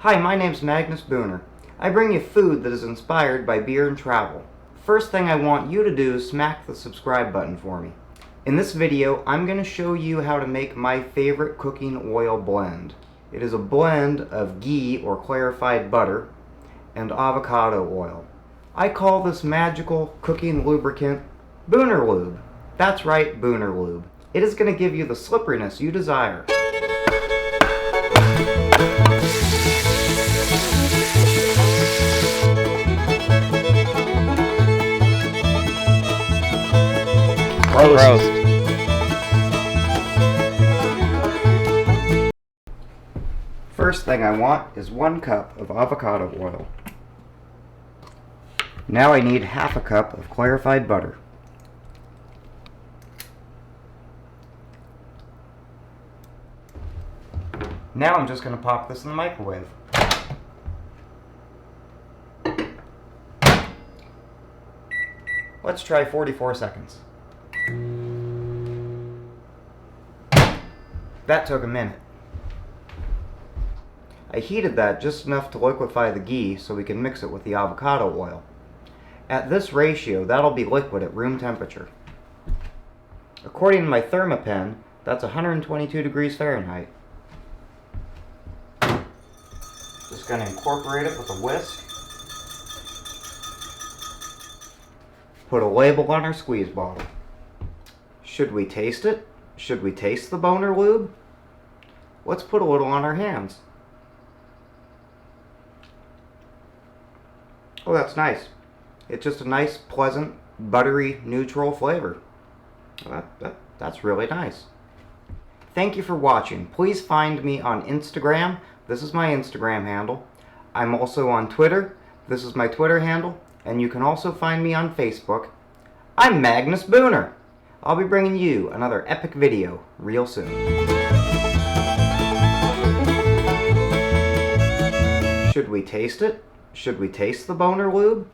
Hi, my name's Magnus Böner. I bring you food that is inspired by beer and travel. First thing I want you to do is smack the subscribe button for me. In this video, I'm going to show you how to make my favorite cooking oil blend. It is a blend of ghee or clarified butter and avocado oil. I call this magical cooking lubricant Böner Lube. That's right, Böner Lube. It is going to give you the slipperiness you desire. Roast. First thing I want is 1 cup of avocado oil. Now I need half a cup of clarified butter. Now I'm just going to pop this in the microwave. Let's try 44 seconds. That took a minute. I heated that just enough to liquefy the ghee so we can mix it with the avocado oil. At this ratio, that'll be liquid at room temperature. According to my thermopen, that's 122 degrees Fahrenheit. Just going to incorporate it with a whisk. Put a label on our squeeze bottle. Should we taste it? Should we taste the Böner Lube? Let's put a little on our hands. Oh, that's nice. It's just a nice, pleasant, buttery, neutral flavor. That's really nice. Thank you for watching. Please find me on Instagram. This is my Instagram handle. I'm also on Twitter. This is my Twitter handle. And you can also find me on Facebook. I'm Magnus Böner. I'll be bringing you another epic video real soon. Should we taste it? Should we taste the Böner Lube?